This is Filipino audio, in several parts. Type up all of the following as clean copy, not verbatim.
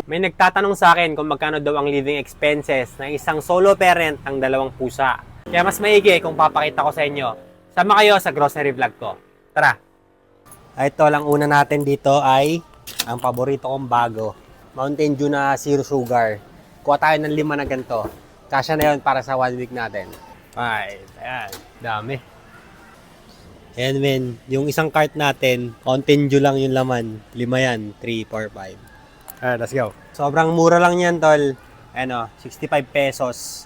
May nagtatanong sa akin kung magkano daw ang living expenses ng isang solo parent ng dalawang pusa. Kaya mas maigi kung papakita ko sa inyo. Sama kayo sa grocery vlog ko. Tara! Ito lang una natin dito ay ang paborito kong bago. Mountain Dew na zero sugar. Kuha tayo ng 5 na ganito. Kasya na yun para sa 1 week natin. Ay, ayan. Dami. Ayan men, yung isang cart natin, Mountain Dew lang yung laman. 5 yan, 3, 4, 5. Let's go. Sobrang mura lang yan, tol. Ano, 65 pesos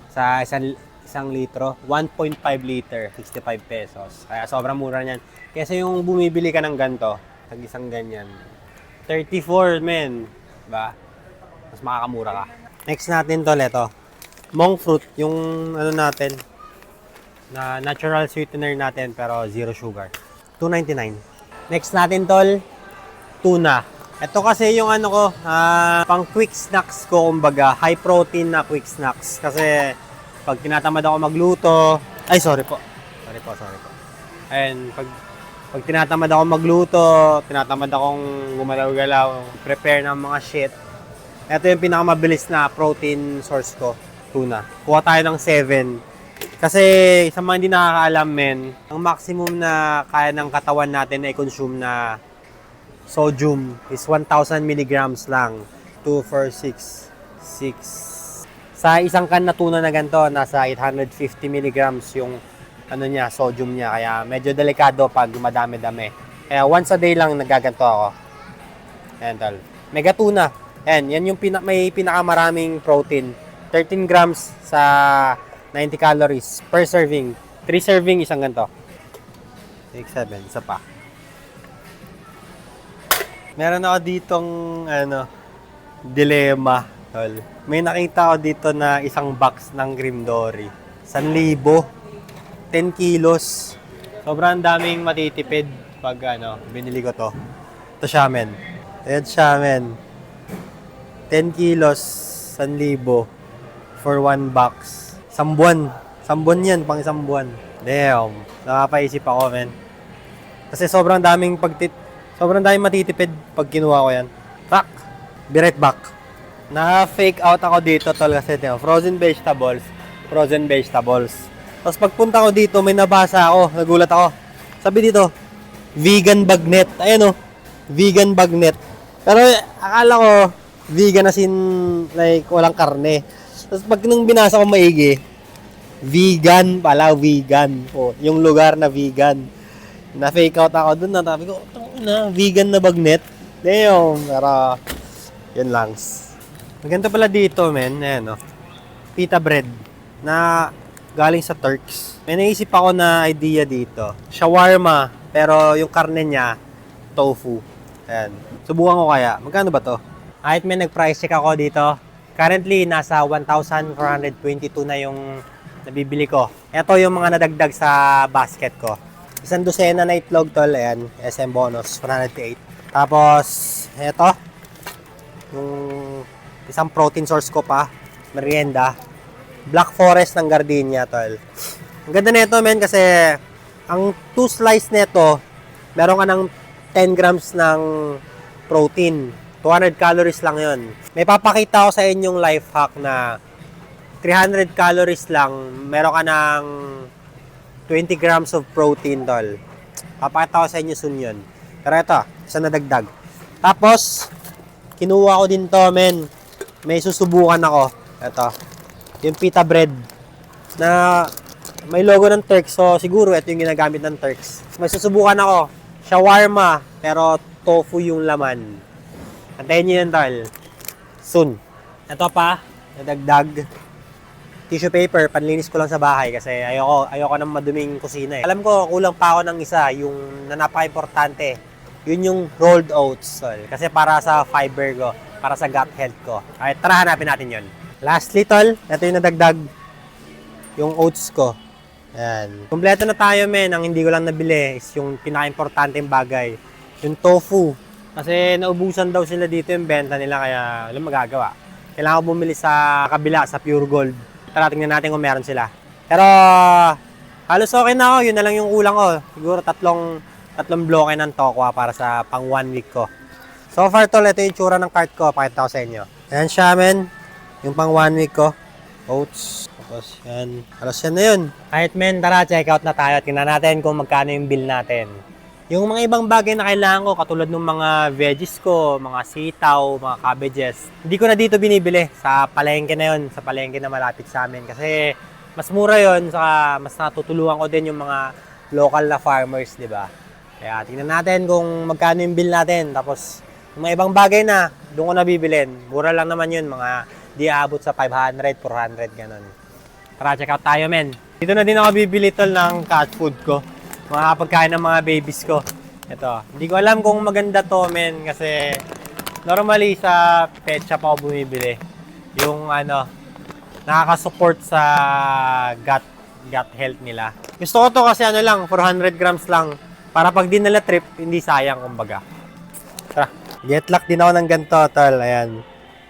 sa isang litro. 1.5 liter, 65 pesos. Kaya sobrang mura niyan. Kesa yung bumibili ka ng ganito, tag isang ganyan. 34, men. Diba? Mas makakamura ka. Next natin, tol, ito. Monk fruit, yung ano natin, na natural sweetener natin pero zero sugar. 2.99. Next natin, tol, tuna. Ito kasi yung ano ko, pang quick snacks ko, kumbaga, high protein na quick snacks. Kasi pag tinatamad ako magluto, ay sorry po. Ayun, pag tinatamad ako magluto, tinatamad akong gumalaw-galaw, prepare ng mga shit. Ito yung pinakamabilis na protein source ko, tuna. Kuha tayo ng 7. Kasi sa mga hindi nakakaalam, men, ang maximum na kaya ng katawan natin na i-consume na sodium is 1,000 milligrams lang. 2, 4, 6. Sa isang can na tuna na ganito, nasa 850 milligrams yung ano niya, sodium niya. Kaya medyo delikado pag madami-dami. Kaya once a day lang nagaganto ako. Ayan, tol. Mega tuna. Ayan, yan yung may pinakamaraming protein. 13 grams sa 90 calories per serving. 3 serving, isang ganito. 6, 7, isa pa. Meron ako ditong dilemma, tol. May nakita ako dito na isang box ng Grimdory. 1,000, 10 kilos. Sobrang daming matitipid pag binili ko to. Ito siya, men. Ayan siya, men. 10 kilos, 1,000 for 1 box. Isang buwan. Isang buwan yan, pang isang buwan. Damn. Nakapaisip ako, men. Kasi sobrang daming matitipid pag kinuha ko yan. Fuck! Be right back. Na-fake out ako dito, tol, kasi frozen vegetables. Tapos pagpunta ko dito, may nabasa ako. Nagulat ako. Sabi dito, vegan bagnet. Ayan o, vegan bagnet. Pero akala ko, vegan as in, like, walang karne. Tapos pag nung binasa ko maigi, vegan pala, vegan. O, yung lugar na vegan. Na-fake out ako dun. Sabi ko, vegan na bagnet. Damn, pero yun lang. Maganda pala dito, men. Ayan, pita bread na galing sa Turks. May naisip ako na idea dito. Shawarma, pero yung karne niya, tofu. Ayan. Subukan ko kaya. Magkano ba to? Kahit may nag-price check ako dito. Currently, nasa 1,422 na yung nabibili ko. Ito yung mga nadagdag sa basket ko. Isang dosena na itlog, tol. Ayan, SM bonus, 108. Tapos, eto. Yung isang protein source ko pa. Merienda. Black Forest ng Gardenia, tol. Ang ganda nito, men, kasi ang 2 slice nito, meron ka ng 10 grams ng protein. 200 calories lang yon. May papakita ko sa inyong life hack na 300 calories lang, meron ka ng 20 grams of protein, tol. Papakita ko sa inyo soon yun. Pero ito, isa na dagdag. Tapos, kinuha ko din to, men. May susubukan ako. Ito, yung pita bread na may logo ng Turks. So, siguro ito yung ginagamit ng Turks. May susubukan ako. Shawarma, pero tofu yung laman. Antayin nyo yun, tol. Soon. Ito pa, nadagdag. Tissue paper, panlinis ko lang sa bahay kasi ayoko ng maduming kusina eh. Alam ko, kulang pa ako ng isa, yung na napaka-importante. Yun yung rolled oats, tol. Kasi para sa fiber ko, para sa gut health ko. Ay, tara, hanapin natin yun. Lastly, tol, ito yung nadagdag. Yung oats ko. Ayan. Kompleto na tayo, men. Ang hindi ko lang nabili is yung pinaka-importanteng bagay. Yung tofu. Kasi naubusan daw sila dito yung benta nila, kaya walang magagawa. Kailangan ko bumili sa kabila, sa Pure Gold. Tara, tingnan natin kung meron sila. Pero, halos okay na ako. Yun na lang yung kulang ko. Siguro tatlong bloke ng tokwa para sa pang 1 week ko. So far tol, ito yung tsura ng cart ko. Pakita ko sa inyo. Ayan siya men. Yung pang 1 week ko. Oats. Tapos yan. Halos yan na yun. Kahit men, tara check out na tayo. Tingnan natin kung magkano yung bill natin. Yung mga ibang bagay na kailangan ko, katulad ng mga veggies ko, mga sitaw, mga cabbages, hindi ko na dito binibili. Sa palengke na yun, sa palengke na malapit sa amin. Kasi mas mura yun, saka mas natutulungan ko din yung mga local na farmers, di ba? Kaya tingnan natin kung magkano yung bill natin. Tapos yung mga ibang bagay na, doon ko na bibilin. Mura lang naman yun, mga di aabot sa 500, 400, ganun. Tara, check out tayo, men. Dito na din ako bibili tol ng cat food ko. Mga pagkain ng mga babies ko. Ito. Hindi ko alam kung maganda to, men. Kasi normally sa pet shop ako bumibili. Yung nakaka-support sa gut health nila. Gusto ko to kasi lang, 400 grams lang. Para pag dinala trip, hindi sayang kumbaga. Tara. Get luck din ako ng ganito, tol. Ayan.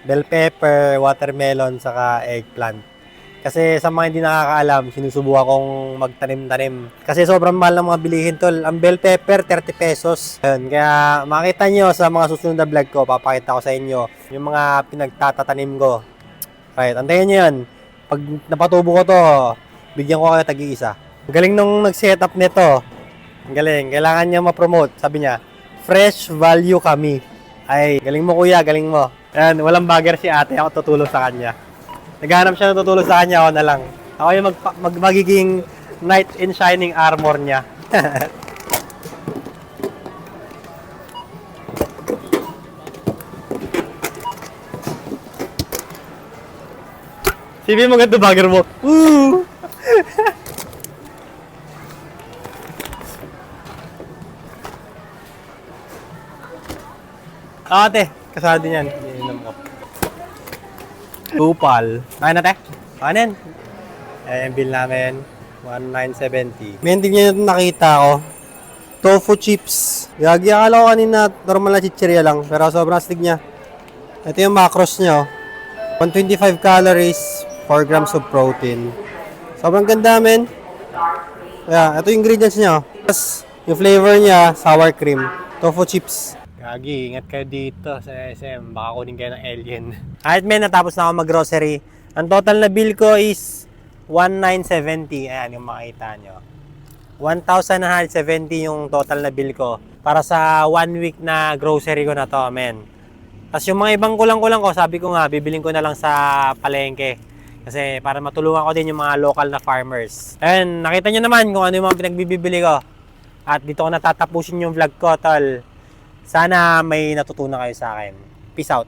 Bell pepper, watermelon, saka eggplant. Kasi sa mga hindi nakakaalam, sinusubukan kong magtanim-tanim. Kasi sobrang mahal ng mga bilihin tol. Ang bell pepper, 30 pesos. Ayun, kaya makita nyo sa mga susunod na vlog ko, papakita ko sa inyo yung mga pinagtatatanim ko. Right, antayin nyo yan. Pag napatubo ko to, bigyan ko kayo tag-iisa. Ang galing nung nag-setup nito. Ang galing. Kailangan niya ma-promote. Sabi niya, fresh value kami. Ay, galing mo kuya, galing mo. Ayan, walang bagger si ate. Ako tutulong sa kanya. Naghanap siya ng tutulong sa kanya, ako na lang. Ako yung magiging knight in shining armor niya. Sabi mo ganito bagger mo. Woo! Ate, kasado din yan. Ininom ko. Tupal. Kaya na, te? Kaya na yan. Yung bill namin, 1,970. May hindi nyo nakita ko. Tofu chips. Gagi, akala ko kanina normal na chichirya lang. Pero sobrang astig niya. Ito yung macros niya. 125 calories, 4 grams of protein. Sobrang ganda, men. Kaya, ito yung ingredients niya. Tapos, yung flavor niya, sour cream. Tofu chips. Gagi, ingat kayo dito sa SM. Baka kunin kayo ng alien. Kahit men, natapos na ako mag-grocery. Ang total na bill ko is 1,970. Ayan, yung makita nyo. 1,970 yung total na bill ko. Para sa 1 week na grocery ko na to, men. Tapos yung mga ibang kulang-kulang ko, sabi ko nga, bibiling ko na lang sa palengke. Kasi para matulungan ko din yung mga local na farmers. Ayan, nakita nyo naman kung ano yung mga pinagbibili ko. At dito ko natatapusin yung vlog ko, tol. Sana may natutunan kayo sa akin. Peace out.